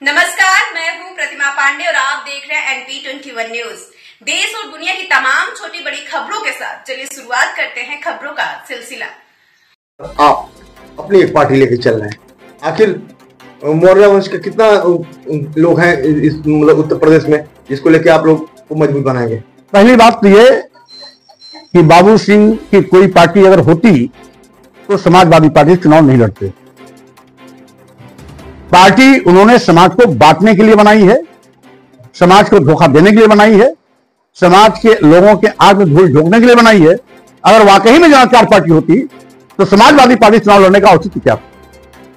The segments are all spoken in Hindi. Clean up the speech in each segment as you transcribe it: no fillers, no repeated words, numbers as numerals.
नमस्कार, मैं हूं प्रतिमा पांडे और आप देख रहे हैं NP21 न्यूज। देश और दुनिया की तमाम छोटी बड़ी खबरों के साथ चलिए शुरुआत करते हैं खबरों का सिलसिला। आप अपनी एक पार्टी लेके चल रहे हैं, आखिर मौर्य वंश के कितना लोग हैं इस मतलब उत्तर प्रदेश में जिसको लेके आप लोग को मजबूत बनाएंगे? पहली बात तो ये कि बाबू सिंह की कोई पार्टी अगर होती तो समाजवादी पार्टी चुनाव नहीं लड़ते। पार्टी उन्होंने समाज को बांटने के लिए बनाई है, समाज को धोखा देने के लिए बनाई है, समाज के लोगों के आग में धूल झोंकने के लिए बनाई है। अगर वाकई में जहां चार पार्टी होती तो समाजवादी पार्टी चुनाव लड़ने का औचित्य क्या?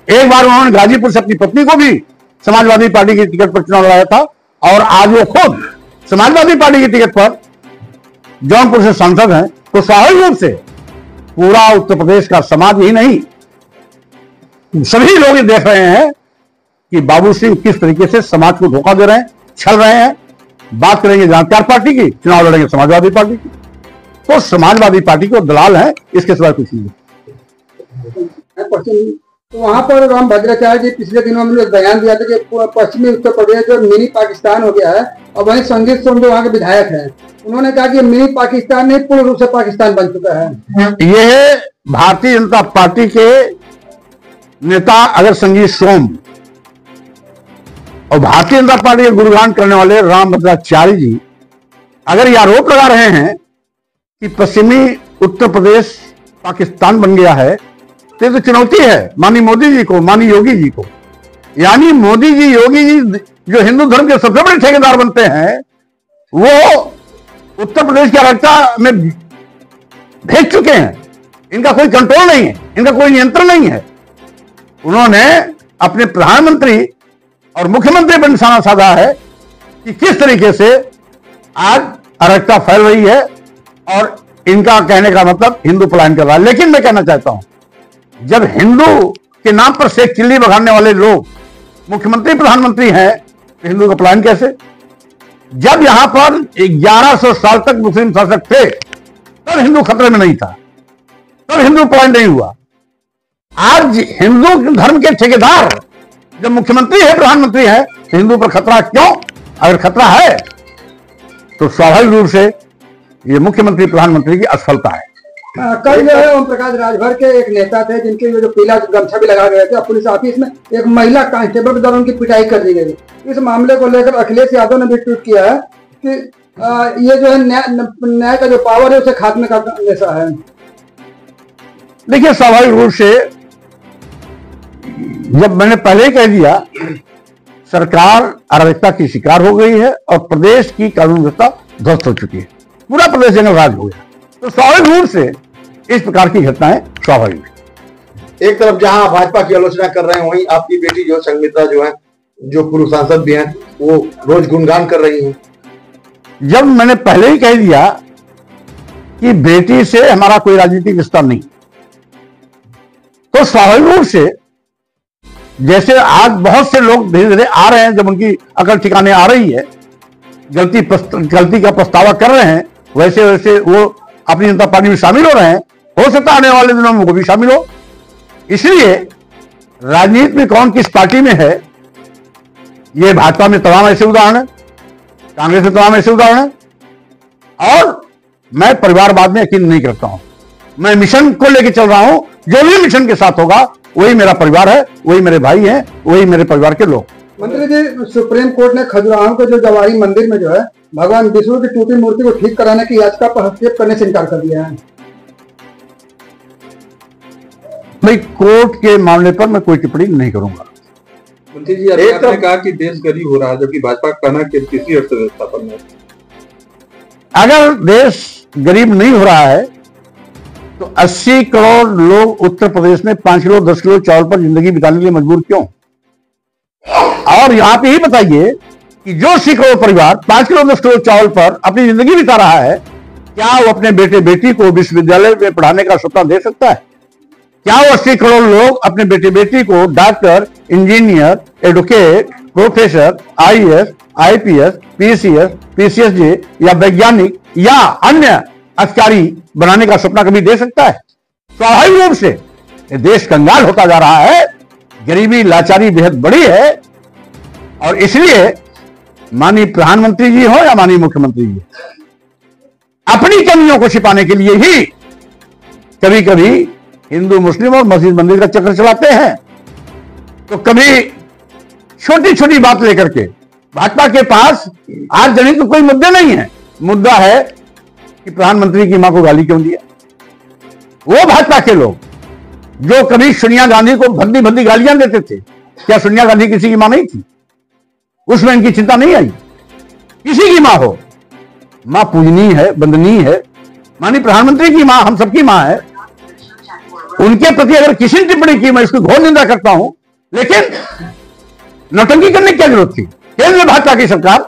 एक बार उन्होंने गाजीपुर से अपनी पत्नी को भी समाजवादी पार्टी की टिकट पर चुनाव लड़ाया था और आज वो खुद समाजवादी पार्टी की टिकट पर जौनपुर से सांसद हैं। तो स्वाभाविक रूप से पूरा उत्तर प्रदेश का समाज ही नहीं, सभी लोग देख रहे हैं कि बाबू सिंह किस तरीके से समाज को धोखा दे रहे हैं, छल रहे हैं। बात करेंगे जहां चार पार्टी की, चुनाव लड़ेंगे समाजवादी पार्टी की। तो समाजवादी पार्टी को दलाल है, इसके सिवाय कुछ नहीं है। तो वहां पर राम भद्राचार्य जी पिछले दिनों में एक बयान दिया था कि पश्चिमी उत्तर प्रदेश जो मिनी पाकिस्तान हो गया है। और वहीं संजीत सोम जो वहाँ के विधायक हैं, उन्होंने कहा कि मिनी पाकिस्तान नहीं पूर्ण रूप से पाकिस्तान बन चुका है। यह भारतीय जनता पार्टी के नेता अगर संजीत सोम और भारतीय जनता पार्टी के गुणगान करने वाले राम भद्राचार्य जी अगर यह आरोप लगा रहे हैं कि पश्चिमी उत्तर प्रदेश पाकिस्तान बन गया है, तो चुनौती है माननीय मोदी जी को, माननीय योगी जी को। यानी मोदी जी, योगी जी जो हिंदू धर्म के सबसे बड़े ठेकेदार बनते हैं, वो उत्तर प्रदेश की अराजकता में भेज चुके हैं। इनका कोई कंट्रोल नहीं है, इनका कोई नियंत्रण नहीं है। उन्होंने अपने प्रधानमंत्री और मुख्यमंत्री पर निशाना साधा है कि किस तरीके से आज अराजकता फैल रही है और इनका कहने का मतलब हिंदू पलायन कर रहा है। लेकिन मैं कहना चाहता हूं, जब हिंदू के नाम पर शेख चिल्ली बगाड़ने वाले लोग मुख्यमंत्री प्रधानमंत्री हैं तो हिंदू का पलायन कैसे? जब यहां पर 1100 साल तक मुस्लिम शासक थे तब हिंदू खतरे में नहीं था, तब हिंदू पलायन नहीं हुआ। आज हिंदू धर्म के ठेकेदार जब मुख्यमंत्री है, प्रधानमंत्री है, तो हिंदू पर खतरा क्यों? अगर खतरा है तो स्वाभाविक रूप से ये मुख्यमंत्री प्रधानमंत्री की असफलता है। कल जो है ओम प्रकाश राजभर के एक नेता थे जिनके जो पीला गमछा भी लगा गए थे, पुलिस ऑफिस में एक महिला कांस्टेबल के द्वारा उनकी पिटाई कर दी गई। इस मामले को लेकर अखिलेश यादव ने भी ट्वीट किया है कि ये जो है न्याय का जो पावर है उसे खात्मे का ऐसा है। देखिए, स्वाभाविक रूप से जब मैंने पहले ही कह दिया, सरकार अराजकता की शिकार हो गई है और प्रदेश की कानून व्यवस्था ध्वस्त हो चुकी है, पूरा प्रदेश जंगल राज हो गया। तो स्वाभाविक रूप से इस प्रकार की घटनाएं स्वाभाविक है। एक तरफ जहां भाजपा की आलोचना कर रहे हैं, वहीं आपकी बेटी जो संगीता जो है, जो पूर्व सांसद भी हैं, वो रोज गुणगान कर रही हैं। जब मैंने पहले ही कह दिया कि बेटी से हमारा कोई राजनीतिक रिश्ता नहीं, तो स्वाभाविक रूप से जैसे आज बहुत से लोग धीरे धीरे आ रहे हैं, जब उनकी अकल ठिकाने आ रही है, गलती का पछतावा कर रहे हैं, वैसे वैसे वो अपनी जनता पार्टी में शामिल हो रहे हैं। हो सकता है आने वाले दिनों में वो भी शामिल हो। इसलिए राजनीति में कौन किस पार्टी में है, ये भाजपा में तमाम ऐसे उदाहरण है, कांग्रेस में तमाम ऐसे उदाहरण है। और मैं परिवारवाद में यकीन नहीं करता हूं। मैं मिशन को लेकर चल रहा हूं। जो भी मिशन के साथ होगा वही मेरा परिवार है, वही मेरे भाई हैं, वही मेरे परिवार के लोग। मंत्री जी, सुप्रीम कोर्ट ने खजुराहो के जो जवारी मंदिर में जो है भगवान विष्णु की टूटी मूर्ति को ठीक कराने की याचिका पर हस्तक्षेप करने से इनकार कर दिया है। मैं कोर्ट के मामले पर मैं कोई टिप्पणी नहीं करूंगा। मंत्री जी, आपने कहा कि देश गरीब हो रहा है, जबकि भाजपा का कहना कि किसी अर्थव्यवस्था पर नहीं। अगर देश गरीब नहीं हो रहा है तो 80 करोड़ लोग उत्तर प्रदेश में 5 किलो 10 किलो चावल पर जिंदगी बिताने के लिए मजबूर क्यों? और यहां पे ही बताइए कि जो 80 करोड़ परिवार 5 किलो 10 किलो चावल पर अपनी जिंदगी बिता रहा है, क्या वो अपने बेटे बेटी को विश्वविद्यालय में पढ़ाने का सपना दे सकता है? क्या वो 80 करोड़ लोग अपने बेटे बेटी को doctor, engineer, advocate, professor, IAS, IPS, PCS, PCSJ या वैज्ञानिक या अन्य अधिकारी बनाने का सपना कभी दे सकता है? स्वाभाविक रूप से देश कंगाल होता जा रहा है, गरीबी लाचारी बेहद बड़ी है। और इसलिए माननीय प्रधानमंत्री जी हो या माननीय मुख्यमंत्री जी, अपनी कमियों को छिपाने के लिए ही कभी कभी हिंदू मुस्लिम और मस्जिद मंदिर का चक्कर चलाते हैं। तो कभी छोटी छोटी बात लेकर के भाजपा के पास आज जनित तो कोई मुद्दे नहीं है। मुद्दा है कि प्रधानमंत्री की मां को गाली क्यों दिया। वो भाजपा के लोग जो कभी सोनिया गांधी को भद्दी भद्दी गालियां देते थे, क्या सोनिया गांधी किसी की मां नहीं थी? उसमें इनकी चिंता नहीं आई। किसी की मां हो, मां पूजनीय है, वंदनीय है। माननीय प्रधानमंत्री की मां हम सबकी मां है। उनके प्रति अगर किसी ने टिप्पणी की, मैं इसकी घोर निंदा करता हूं, लेकिन नौटंकी करने की क्या जरूरत थी? केंद्र में भाजपा की सरकार,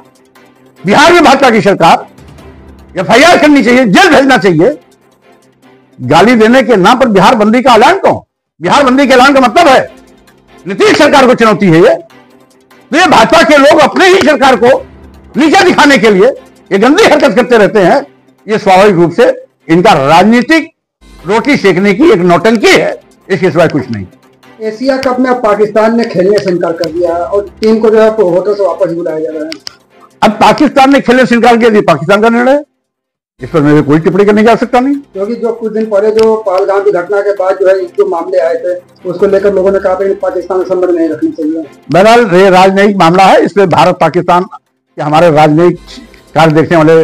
बिहार में भाजपा की सरकार, FIR करनी चाहिए, जेल भेजना चाहिए। गाली देने के नाम पर बिहार बंदी का ऐलान क्यों? बिहार बंदी के ऐलान का मतलब है नीतीश सरकार को चुनौती है ये। तो ये भाजपा के लोग अपने ही सरकार को नीचे दिखाने के लिए ये गंदी हरकत करते रहते हैं। ये स्वाभाविक रूप से इनका राजनीतिक रोटी सेकने की एक नौटंकी है, इसके सिवाय कुछ नहीं। एशिया कप में अब पाकिस्तान ने खेलने से इनकार कर दिया है और टीम को जो है होटल से वापस बुलाया जा रहा है। अब पाकिस्तान ने खेलने से इनकार किया, थी पाकिस्तान का निर्णय, इस पर मेरे कोई टिप्पणी करने की आवश्यकता नहीं। क्योंकि जो कुछ दिन पहले जो पहलगाम की घटना के बाद जो है जो मामले आए थे उसको लेकर लोगों ने कहा था कि पाकिस्तान से संबंध नहीं रखने चाहिए। बहरहाल ये राजनयिक मामला है, इसलिए भारत पाकिस्तान के हमारे राजनयिक कार्य देखने वाले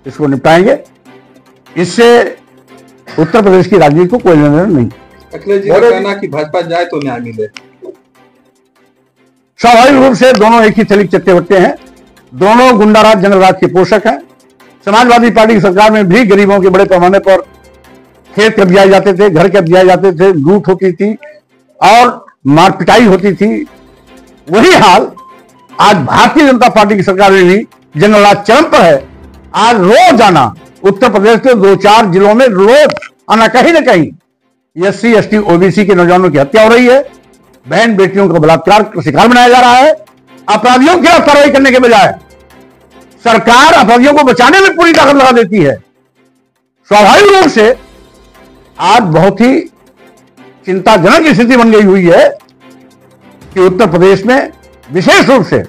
इसको निपटाएंगे। इससे उत्तर प्रदेश की राजनीति को कोई लेना नहीं। अखिलेश जी का कहना कि भाजपा जाए तो न्याय मिले। स्वाभाविक रूप से दोनों एक ही थैली के चट्टे बट्टे हैं, दोनों गुंडाराज जनराज के पोषक हैं। समाजवादी पार्टी की सरकार में भी गरीबों के बड़े पैमाने पर खेत कब्जाए जाते थे, घर कब्जाए जाते थे, लूट होती थी और मार पिटाई होती थी। वही हाल आज भारतीय जनता पार्टी की सरकार में भी जनराज चरम पर है। आज रोजाना उत्तर प्रदेश के 2-4 जिलों में रोज आना कहीं न कहीं SC ST OBC के नौजवानों की हत्या हो रही है, बहन बेटियों को बलात्कार का शिकार बनाया जा रहा है। अपराधियों के खिलाफ कार्रवाई करने के बजाय सरकार अपराधियों को बचाने में पूरी ताकत लगा देती है। स्वाभाविक रूप से आज बहुत ही चिंताजनक स्थिति बन गई हुई है कि उत्तर प्रदेश में विशेष रूप से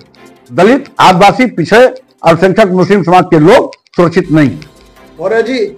दलित, आदिवासी, पिछड़े, अल्पसंख्यक मुस्लिम समाज के लोग सुरक्षित नहीं। मौर्य जी,